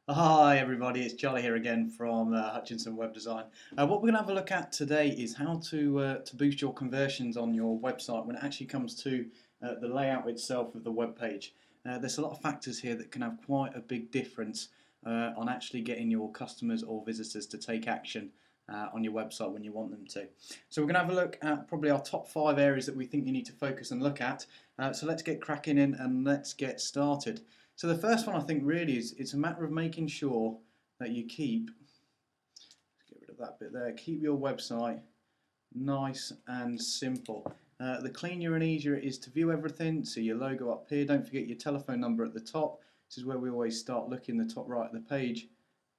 Hi everybody, it's Charlie here again from Hutchinson Web Design. What we're going to have a look at today is how to boost your conversions on your website when it actually comes to the layout itself of the web page. There's a lot of factors here that can have quite a big difference on actually getting your customers or visitors to take action on your website when you want them to. So we're going to have a look at probably our top 5 areas that we think you need to focus and look at. So let's get cracking in and let's get started. So the first one I think really is it's a matter of making sure that you keep, let's get rid of that bit there, keep your website nice and simple. The cleaner and easier it is to view everything, so your logo up here, don't forget your telephone number at the top. This is where we always start looking, the top right of the page,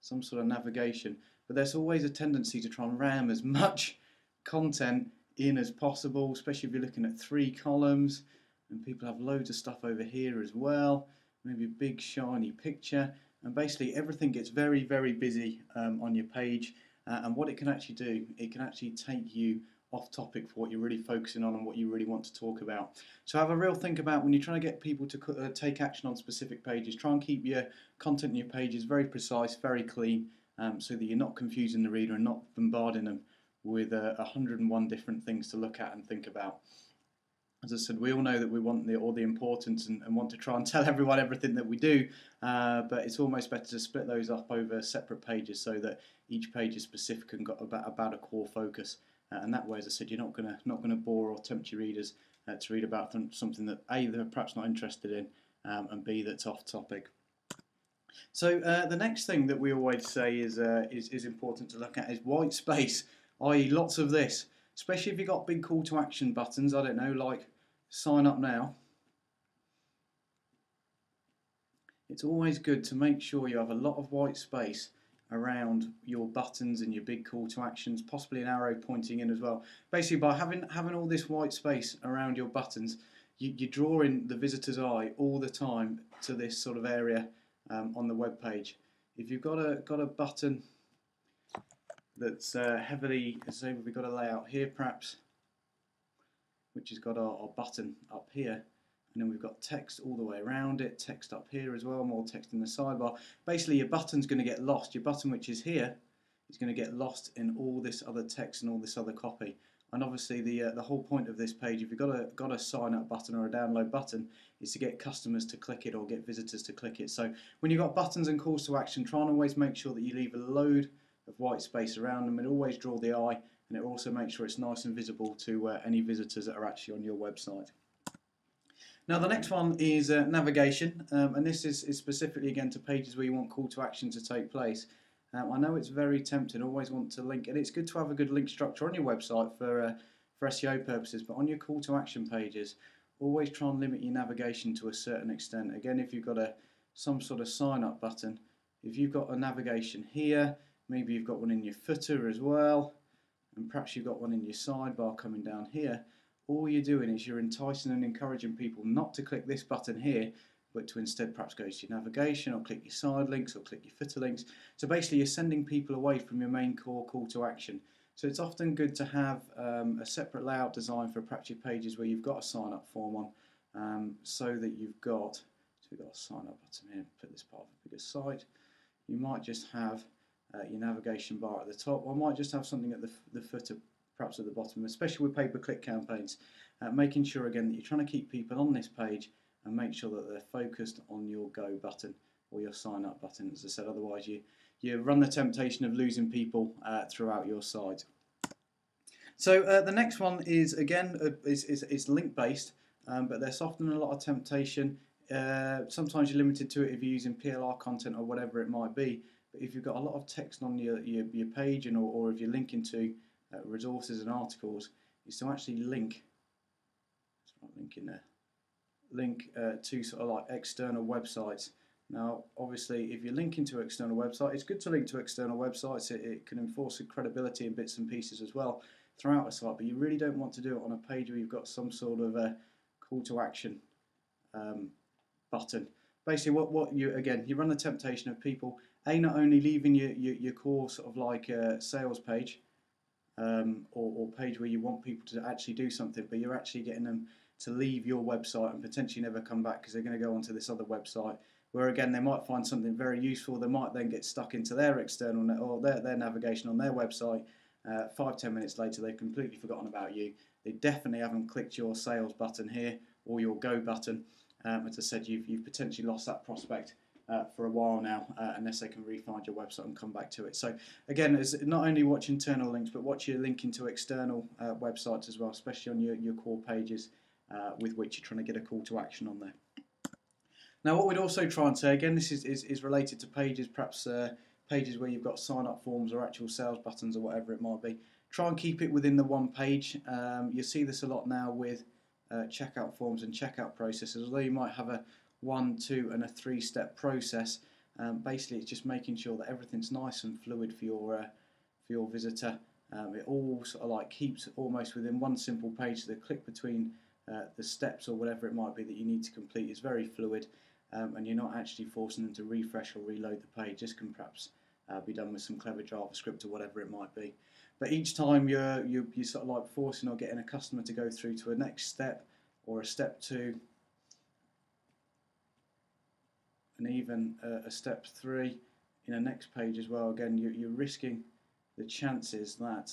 some sort of navigation. But there's always a tendency to try and ram as much content in as possible, especially if you're looking at 3 columns and people have loads of stuff over here as well. Maybe a big shiny picture, and basically everything gets very busy on your page, and what it can actually do, it can actually take you off topic for what you're really focusing on and what you really want to talk about. So have a real think about when you're trying to get people to take action on specific pages. Try and keep your content in your pages very precise, very clean, so that you're not confusing the reader and not bombarding them with 101 different things to look at and think about. As I said, we all know that we want all the importance and want to try and tell everyone everything that we do, but it's almost better to split those up over separate pages so that each page is specific and got about a core focus. And that way, as I said, you're not gonna bore or tempt your readers to read about something that A, they're perhaps not interested in, and B, that's off topic. So the next thing that we always say is important to look at is white space, i.e. lots of this. Especially if you've got big call to action buttons, I don't know, like sign up now. It's always good to make sure you have a lot of white space around your buttons and your big call to actions, possibly an arrow pointing in as well. Basically, by having all this white space around your buttons, you're drawing the visitor's eye all the time to this sort of area on the web page. If you've got a button that's heavily, say we've got a layout here perhaps, which has got our button up here, and then we've got text all the way around it, text up here as well, more text in the sidebar. Basically your button's going to get lost. Your button, which is here, is going to get lost in all this other text and all this other copy. And obviously the whole point of this page, if you've got a sign up button or a download button, is to get customers to click it or get visitors to click it. So when you've got buttons and calls to action, try and always make sure that you leave a load of white space around them, and always draw the eye, and it will also make sure it's nice and visible to any visitors that are actually on your website. Now the next one is navigation, and this is specifically again to pages where you want call to action to take place. I know it's very tempting, always want to link, and it's good to have a good link structure on your website for SEO purposes, but on your call to action pages, always try and limit your navigation to a certain extent. Again, if you've got some sort of sign up button, if you've got a navigation here, maybe you've got one in your footer as well, and perhaps you've got one in your sidebar coming down here, all you're doing is you're enticing and encouraging people not to click this button here, but to instead perhaps go to your navigation or click your side links or click your footer links. So basically you're sending people away from your main core call to action. So it's often good to have a separate layout design for perhaps your pages where you've got a sign up form on, so that you've got, so we've got a sign up button here, put this part of a bigger site. You might just have your navigation bar at the top, or might just have something at the footer, perhaps at the bottom, especially with pay-per-click campaigns. Making sure again that you're trying to keep people on this page and make sure that they're focused on your go button or your sign up button. As I said, otherwise you run the temptation of losing people throughout your site. So the next one is again is link based, but there's often a lot of temptation. Sometimes you're limited to it if you're using PLR content or whatever it might be. But if you've got a lot of text on your page, and or if you're linking to resources and articles, is to actually link. Link in there. Link to sort of like external websites. Now, obviously, if you're linking to external websites, it's good to link to external websites. It can enforce credibility in bits and pieces as well throughout a site. But you really don't want to do it on a page where you've got some sort of a call to action button. Basically, what you run the temptation of people not only leaving your core sort of like sales page or page where you want people to actually do something, but you're actually getting them to leave your website and potentially never come back because they're going to go onto this other website where again they might find something very useful. They might then get stuck into their external or their navigation on their website. 5-10 minutes later, they've completely forgotten about you. They definitely haven't clicked your sales button here or your go button. As I said, you've potentially lost that prospect for a while now, unless they can re-find your website and come back to it. So again, it's not only watch internal links, but watch your link into external websites as well, especially on your core pages with which you're trying to get a call to action on there. Now, what we'd also try and say, again, this is related to pages, perhaps pages where you've got sign-up forms or actual sales buttons or whatever it might be. Try and keep it within the one page. You see this a lot now with checkout forms and checkout processes. Although you might have a 1, 2 and a 3-step process, basically it's just making sure that everything's nice and fluid for your visitor. It all sort of like keeps almost within one simple page, so the click between the steps or whatever it might be that you need to complete is very fluid, and you're not actually forcing them to refresh or reload the page. This can perhaps be done with some clever JavaScript or whatever it might be. But each time you're sort of like forcing or getting a customer to go through to a next step or a step 2 and even a step 3 in a next page as well, again you're risking the chances that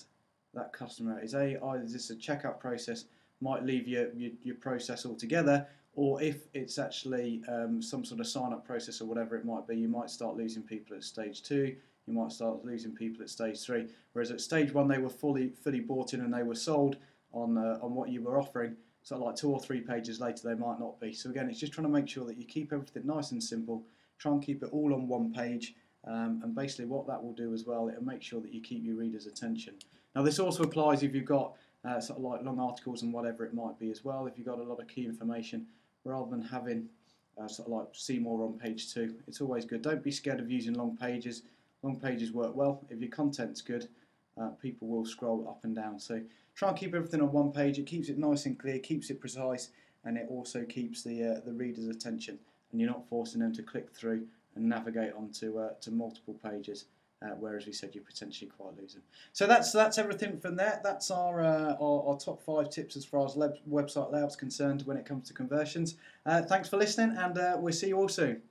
that customer is either this a checkout process, might leave your process altogether, or if it's actually some sort of sign-up process or whatever it might be, you might start losing people at stage 2, you might start losing people at stage 3, whereas at stage 1 they were fully bought in and they were sold on what you were offering. So like 2 or 3 pages later they might not be. So again, it's just trying to make sure that you keep everything nice and simple, try and keep it all on one page, and basically what that will do as well, it'll make sure that you keep your readers' attention. Now this also applies if you've got sort of like long articles and whatever it might be as well. If you've got a lot of key information, rather than having sort of like see more on page 2, it's always good. Don't be scared of using long pages. Long pages work well. If your content's good, people will scroll up and down. So try and keep everything on one page. It keeps it nice and clear, keeps it precise, and it also keeps the reader's attention. And you're not forcing them to click through and navigate onto to multiple pages. Whereas we said you're potentially quite losing. So that's everything from there. That's our top 5 tips as far as website layout's concerned when it comes to conversions. Thanks for listening, and we'll see you all soon.